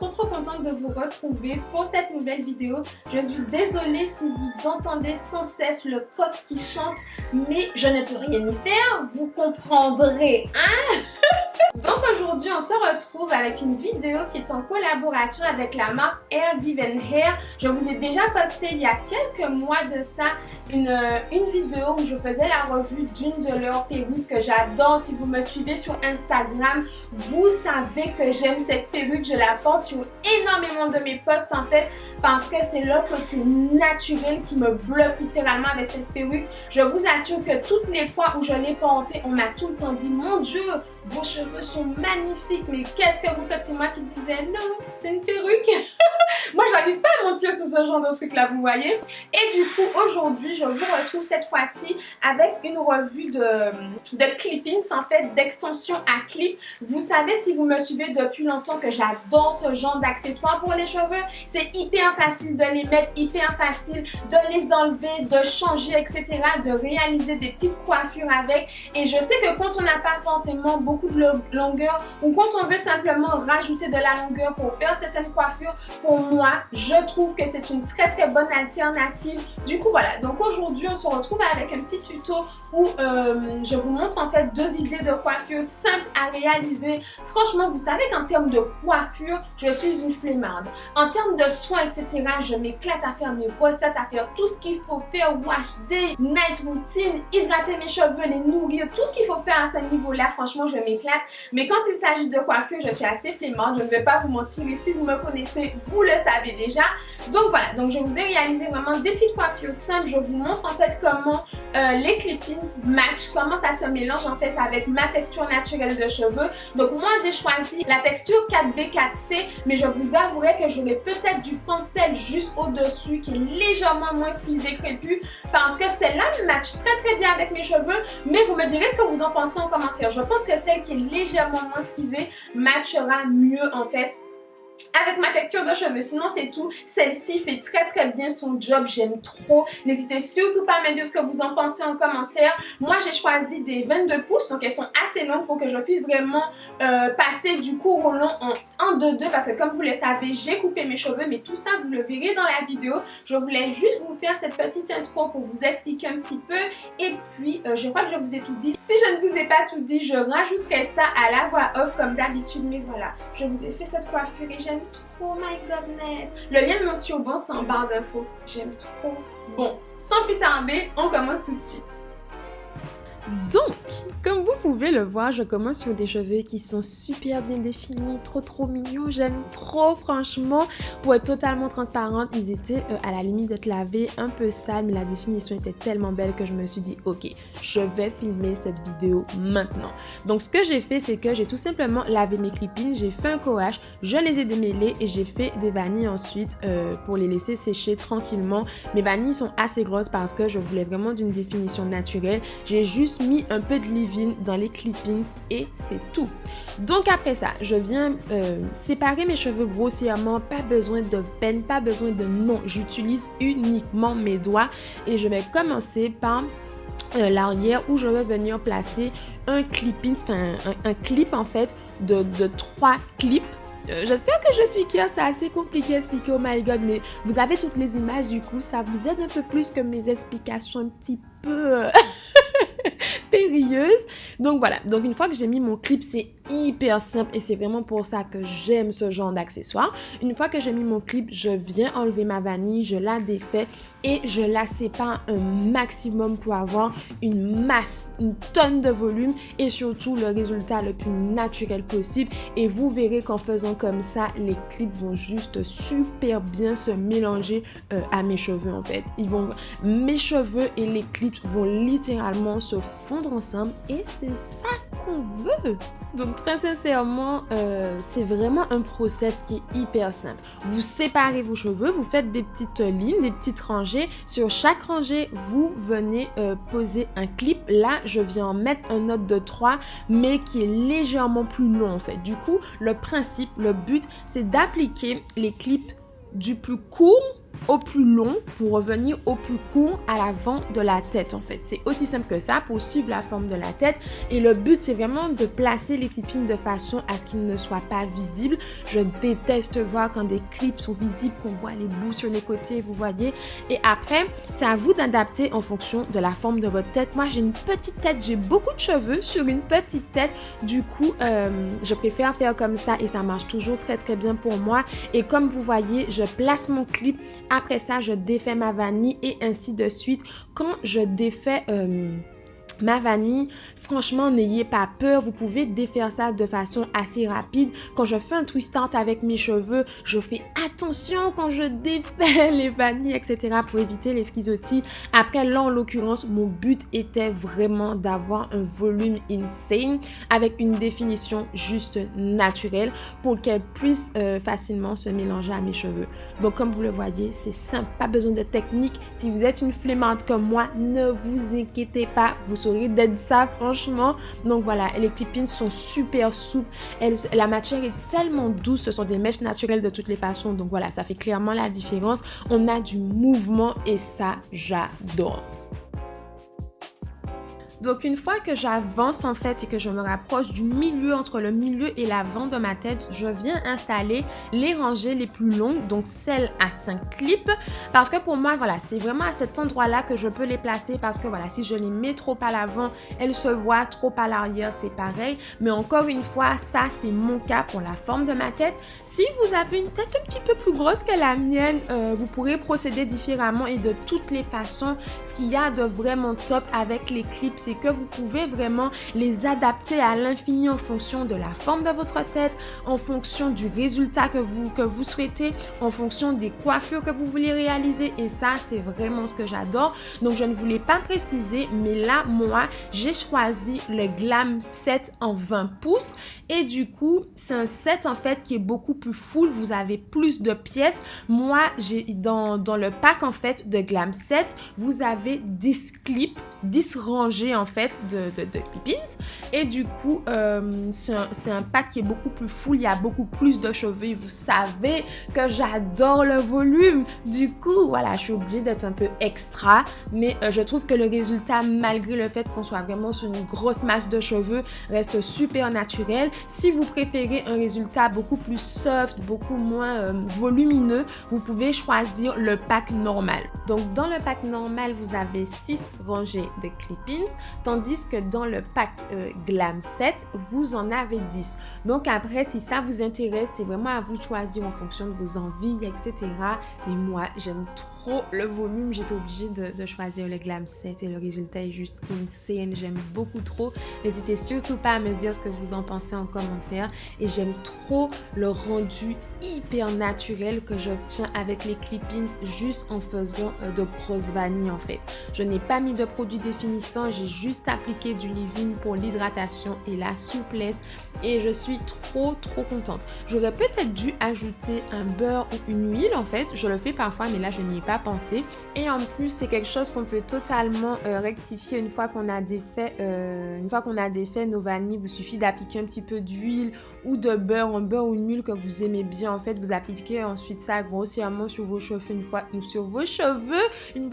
trop contente de vous retrouver pour cette nouvelle vidéo. Je suis désolée si vous entendez sans cesse le coq qui chante, mais je ne peux rien y faire, vous comprendrez, hein? Donc aujourd'hui, on se retrouve avec une vidéo qui est en collaboration avec la marque Hair Given Hair. Je vous ai déjà posté il y a quelques mois de ça une vidéo où je faisais la revue d'une de leurs perruques que j'adore. Si vous me suivez sur Instagram, vous savez que j'aime cette perruque. Je la porte sur énormément de mes posts en fait parce que c'est le côté naturel qui me bluffe littéralement avec cette perruque. Je vous assure que toutes les fois où je l'ai portée, on m'a tout le temps dit « Mon Dieu, vos cheveux sont magnifiques, mais qu'est-ce que vous faites ?» C'est moi qui disais « Non, c'est une perruque. » Moi, j'arrive pas à mentir sur ce genre de truc là, vous voyez. Et du coup, aujourd'hui, je vous retrouve cette fois-ci avec une revue de clippings, en fait, d'extension à clip. Vous savez, si vous me suivez depuis longtemps, que j'adore ce genre d'accessoires pour les cheveux. C'est hyper facile de les mettre, hyper facile de les enlever, de changer, etc. De réaliser des petites coiffures avec. Et je sais que quand on n'a pas forcément beaucoup de longueur ou quand on veut simplement rajouter de la longueur pour faire certaines coiffures, pour moi, je trouve que c'est une très bonne alternative. Du coup, voilà. Donc aujourd'hui, on se retrouve avec un petit tuto où je vous montre en fait deux idées de coiffure simples à réaliser. Franchement, vous savez qu'en termes de coiffure, je suis une flemmarde. En termes de soins, etc., je m'éclate à faire mes recettes, à faire tout ce qu'il faut faire, wash day, night routine, hydrater mes cheveux, les nourrir, tout ce qu'il faut faire à ce niveau-là. Franchement, je m'éclate. Mais quand il s'agit de coiffure, je suis assez flemmarde. Je ne vais pas vous mentir. Et si vous me connaissez, vous le savez déjà. Donc voilà, donc je vous ai réalisé vraiment des petites coiffures simples. Je vous montre en fait comment les clippings matchent, comment ça se mélange en fait avec ma texture naturelle de cheveux. Donc moi j'ai choisi la texture 4B 4C, mais je vous avouerai que j'aurais peut-être du prendre celle juste au-dessus qui est légèrement moins frisée crépue parce que celle-là match très bien avec mes cheveux, mais vous me direz ce que vous en pensez en commentaire. Je pense que celle qui est légèrement moins frisée matchera mieux en fait avec ma texture de cheveux. Sinon c'est tout, celle-ci fait très bien son job, j'aime trop. N'hésitez surtout pas à me dire ce que vous en pensez en commentaire. Moi j'ai choisi des 22 pouces, donc elles sont assez longues pour que je puisse vraiment passer du court au long en 1-2-2 parce que comme vous le savez, j'ai coupé mes cheveux, mais tout ça vous le verrez dans la vidéo. Je voulais juste vous faire cette petite intro pour vous expliquer un petit peu et puis je crois que je vous ai tout dit. Si je ne vous ai pas tout dit, je rajouterai ça à la voix off comme d'habitude, mais voilà, je vous ai fait cette coiffure et j'aime trop. Oh my goodness! Le lien de mon turban c'est en barre d'infos. J'aime trop. Bon, sans plus tarder, on commence tout de suite. Donc, comme vous pouvez le voir, je commence sur des cheveux qui sont super bien définis, trop mignons, j'aime trop franchement. Pour être totalement transparente, ils étaient à la limite d'être lavés, un peu sales, mais la définition était tellement belle que je me suis dit ok, je vais filmer cette vidéo maintenant. Donc ce que j'ai fait, c'est que j'ai tout simplement lavé mes clippings, j'ai fait un coage, je les ai démêlés et j'ai fait des vanilles ensuite pour les laisser sécher tranquillement. Mes vanilles sont assez grosses parce que je voulais vraiment d'une définition naturelle. J'ai juste mis un peu de leave-in dans les clippings et c'est tout. Donc après ça, je viens séparer mes cheveux grossièrement, pas besoin de peine, pas besoin de non, j'utilise uniquement mes doigts et je vais commencer par l'arrière où je vais venir placer un clipping, enfin un clip en fait de 3 clips. J'espère que je suis claire, c'est assez compliqué à expliquer, oh my god, mais vous avez toutes les images, du coup ça vous aide un peu plus que mes explications un petit peu périlleuse. Donc voilà, donc une fois que j'ai mis mon clip, c'est hyper simple et c'est vraiment pour ça que j'aime ce genre d'accessoire. Une fois que j'ai mis mon clip, je viens enlever ma vanille, je la défais et je la sépare un maximum pour avoir une masse, une tonne de volume et surtout le résultat le plus naturel possible. Et vous verrez qu'en faisant comme ça, les clips vont juste super bien se mélanger à mes cheveux en fait. Mes cheveux et les clips vont littéralement se fondre ensemble et c'est ça qu'on veut. Donc très sincèrement, c'est vraiment un process qui est hyper simple. Vous séparez vos cheveux, vous faites des petites lignes, des petites rangées. Sur chaque rangée, vous venez poser un clip. Là, je viens en mettre un autre de 3, mais qui est légèrement plus long en fait. Du coup, le principe, le but, c'est d'appliquer les clips du plus court au plus long pour revenir au plus court à l'avant de la tête en fait. C'est aussi simple que ça pour suivre la forme de la tête et le but c'est vraiment de placer les clip-ins de façon à ce qu'ils ne soient pas visibles. Je déteste voir quand des clips sont visibles, qu'on voit les bouts sur les côtés, vous voyez. Et après, c'est à vous d'adapter en fonction de la forme de votre tête. Moi, j'ai une petite tête, j'ai beaucoup de cheveux sur une petite tête. Du coup, je préfère faire comme ça et ça marche toujours très très bien pour moi. Et comme vous voyez, je place mon clip. Après ça, je défais ma vanille et ainsi de suite. Quand je défais ma vanille, franchement, n'ayez pas peur, vous pouvez défaire ça de façon assez rapide. Quand je fais un twist out avec mes cheveux, je fais attention quand je défais les vanilles, etc. pour éviter les frisottis. Après, là, en l'occurrence, mon but était vraiment d'avoir un volume insane avec une définition juste naturelle pour qu'elle puisse facilement se mélanger à mes cheveux. Donc, comme vous le voyez, c'est simple, pas besoin de technique. Si vous êtes une flemmard comme moi, ne vous inquiétez pas, vous d'être ça franchement. Donc voilà, les clip-ins sont super souples, la matière est tellement douce, ce sont des mèches naturelles de toutes les façons, donc voilà, ça fait clairement la différence. On a du mouvement et ça, j'adore. Donc une fois que j'avance en fait et que je me rapproche du milieu, entre le milieu et l'avant de ma tête, je viens installer les rangées les plus longues, donc celles à 5 clips, parce que pour moi voilà, c'est vraiment à cet endroit là que je peux les placer, parce que voilà, si je les mets trop à l'avant, elles se voient, trop à l'arrière c'est pareil. Mais encore une fois, ça c'est mon cas pour la forme de ma tête. Si vous avez une tête un petit peu plus grosse que la mienne, vous pourrez procéder différemment et de toutes les façons. Ce qu'il y a de vraiment top avec les clips, c'est que vous pouvez vraiment les adapter à l'infini en fonction de la forme de votre tête, en fonction du résultat que vous souhaitez, en fonction des coiffures que vous voulez réaliser, et ça c'est vraiment ce que j'adore. Donc je ne vous l'ai pas précisé, mais là moi j'ai choisi le Glam 7 en 20 pouces et du coup c'est un set en fait qui est beaucoup plus full, vous avez plus de pièces. Moi j'ai dans le pack en fait de Glam 7, vous avez 10 clips, 10 rangées en fait de clip-ins et du coup c'est un pack qui est beaucoup plus full, il y a beaucoup plus de cheveux et vous savez que j'adore le volume. Du coup voilà, je suis obligée d'être un peu extra, mais je trouve que le résultat, malgré le fait qu'on soit vraiment sur une grosse masse de cheveux, reste super naturel. Si vous préférez un résultat beaucoup plus soft, beaucoup moins volumineux, vous pouvez choisir le pack normal. Donc dans le pack normal, vous avez 6 rangées de clip-ins, tandis que dans le pack Glam 7, vous en avez 10. Donc après, si ça vous intéresse, c'est vraiment à vous de choisir en fonction de vos envies, etc. Mais moi, j'aime trop le volume, j'étais obligée de choisir le Glam 7 et le résultat est juste insane, j'aime beaucoup trop. N'hésitez surtout pas à me dire ce que vous en pensez en commentaire et j'aime trop le rendu hyper naturel que j'obtiens avec les clip-ins juste en faisant de grosses vanilles en fait. Je n'ai pas mis de produit définissant, j'ai juste appliqué du leave-in pour l'hydratation et la souplesse et je suis trop contente. J'aurais peut-être dû ajouter un beurre ou une huile en fait, je le fais parfois mais là je n'y ai pas pensé. Et en plus c'est quelque chose qu'on peut totalement rectifier une fois qu'on a défait nos vanilles. Il vous suffit d'appliquer un petit peu d'huile ou de beurre, un beurre ou une huile que vous aimez bien en fait. Vous appliquez ensuite ça grossièrement sur vos cheveux une fois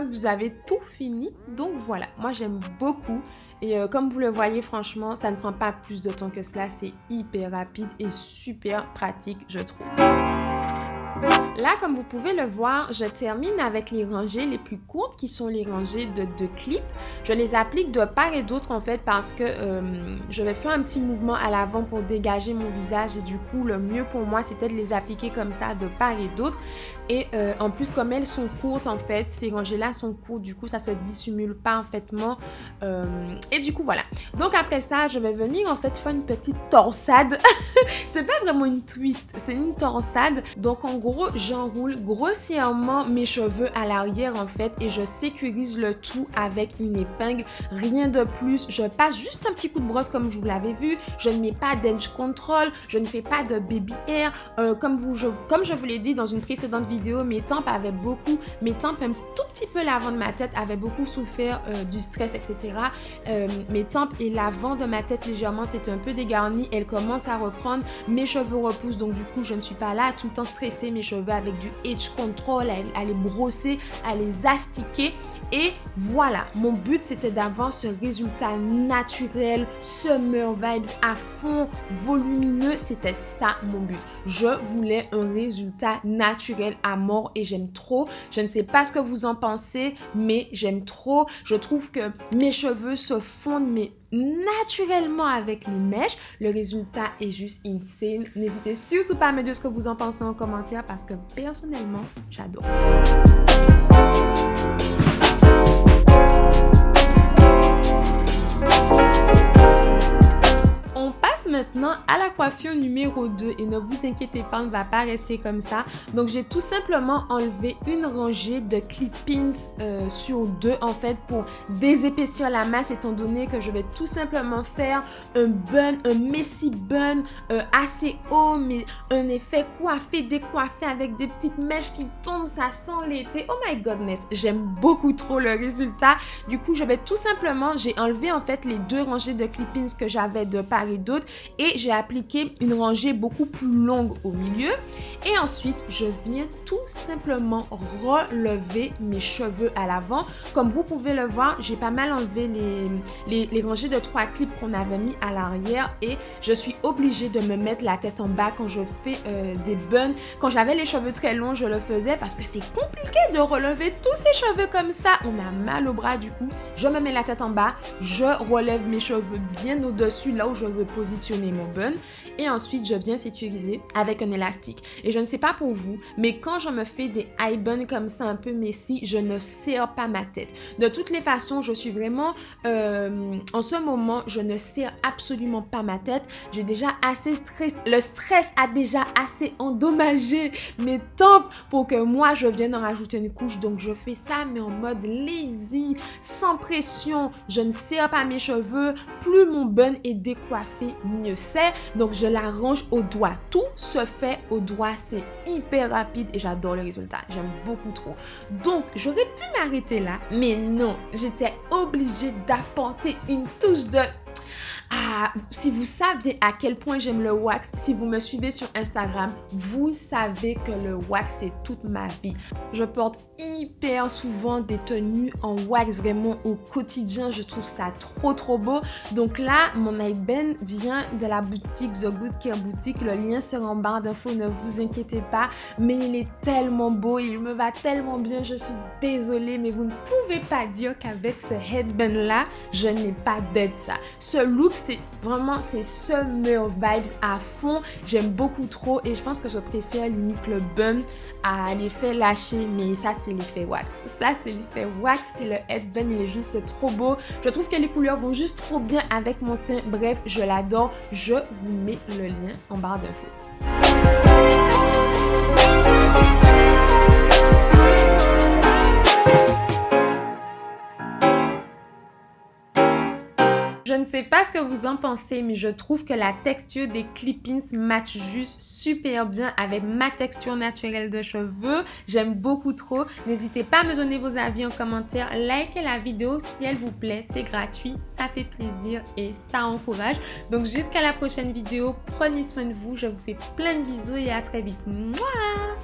que vous avez tout fini. Donc voilà, moi j'aime beaucoup. Et comme vous le voyez, franchement, ça ne prend pas plus de temps que cela. C'est hyper rapide et super pratique, je trouve. Là, comme vous pouvez le voir, je termine avec les rangées les plus courtes qui sont les rangées de clips. Je les applique de part et d'autre en fait parce que je vais faire un petit mouvement à l'avant pour dégager mon visage et du coup, le mieux pour moi, c'était de les appliquer comme ça de part et d'autre. Et en plus, comme elles sont courtes en fait, ces rangées-là sont courtes, du coup, ça se dissimule parfaitement. Et du coup, voilà. Donc après ça, je vais venir en fait faire une petite torsade. C'est pas vraiment une twist, c'est une torsade. Donc en gros, j'enroule grossièrement mes cheveux à l'arrière en fait et je sécurise le tout avec une épingle, rien de plus. Je passe juste un petit coup de brosse comme je vous l'avais vu, je ne mets pas d'edge control, je ne fais pas de baby hair. Comme je vous l'ai dit dans une précédente vidéo, mes tempes un tout petit peu l'avant de ma tête avaient beaucoup souffert du stress, etc. Mes tempes et l'avant de ma tête légèrement c'était un peu dégarni, elles commencent à reprendre, mes cheveux repoussent donc du coup je ne suis pas là tout le temps stressée, mes cheveux avec du edge control, à les brosser, à les astiquer. Et voilà, mon but c'était d'avoir ce résultat naturel, summer vibes à fond, volumineux, c'était ça mon but. Je voulais un résultat naturel à mort et j'aime trop. Je ne sais pas ce que vous en pensez, mais j'aime trop. Je trouve que mes cheveux se fondent mais naturellement avec les mèches. Le résultat est juste insane. N'hésitez surtout pas à me dire ce que vous en pensez en commentaire parce que personnellement, j'adore. Maintenant à la coiffure numéro 2 et ne vous inquiétez pas, on ne va pas rester comme ça. Donc j'ai tout simplement enlevé une rangée de clip-ins sur 2 en fait pour désépaissir la masse étant donné que je vais tout simplement faire un bun, un messy bun assez haut mais un effet coiffé, décoiffé avec des petites mèches qui tombent, ça sent l'été. Oh my godness, j'aime beaucoup trop le résultat. Du coup je vais tout simplement, j'ai enlevé en fait les 2 rangées de clip-ins que j'avais de part et d'autre et j'ai appliqué une rangée beaucoup plus longue au milieu et ensuite je viens tout simplement relever mes cheveux à l'avant. Comme vous pouvez le voir, j'ai pas mal enlevé les rangées de 3 clips qu'on avait mis à l'arrière et je suis obligée de me mettre la tête en bas quand je fais des buns. Quand j'avais les cheveux très longs, je le faisais parce que c'est compliqué de relever tous ces cheveux comme ça. On a mal au bras du coup. Je me mets la tête en bas, je relève mes cheveux bien au-dessus là où je veux positionner mon bun et ensuite je viens sécuriser avec un élastique. Et je ne sais pas pour vous, mais quand je me fais des high buns comme ça un peu messy, je ne serre pas ma tête. De toutes les façons, je suis vraiment en ce moment, je ne serre absolument pas ma tête. J'ai déjà assez stress. Le stress a déjà assez endommagé mes tempes pour que moi je vienne en rajouter une couche. Donc je fais ça mais en mode lazy, sans pression. Je ne serre pas mes cheveux. Plus mon bun est décoiffé, mieux c'est. Donc je l'arrange au doigt. Tout se fait au doigt. C'est hyper rapide et j'adore le résultat. J'aime beaucoup trop. Donc j'aurais pu m'arrêter là, mais non, j'étais obligée d'apporter une touche de... Ah, si vous saviez à quel point j'aime le wax, si vous me suivez sur Instagram, vous savez que le wax c'est toute ma vie. Je porte hyper souvent des tenues en wax vraiment au quotidien, je trouve ça trop beau. Donc là, mon high-bun vient de la boutique The Good Care Boutique, le lien sera en barre d'infos, ne vous inquiétez pas, mais il est tellement beau, il me va tellement bien, je suis désolée, mais vous ne pouvez pas dire qu'avec ce headband là, je n'ai pas d'aide ça. Ce look c'est vraiment, c'est summer vibes à fond. J'aime beaucoup trop et je pense que je préfère limite le bun à l'effet lâché, mais ça c'est l'effet wax. Ça c'est l'effet wax, c'est le headband, il est juste trop beau. Je trouve que les couleurs vont juste trop bien avec mon teint. Bref, je l'adore. Je vous mets le lien en barre d'infos. Je ne sais pas ce que vous en pensez, mais je trouve que la texture des clip-ins match juste super bien avec ma texture naturelle de cheveux. J'aime beaucoup trop. N'hésitez pas à me donner vos avis en commentaire. Likez la vidéo si elle vous plaît. C'est gratuit, ça fait plaisir et ça encourage. Donc jusqu'à la prochaine vidéo, prenez soin de vous. Je vous fais plein de bisous et à très vite. Mouah!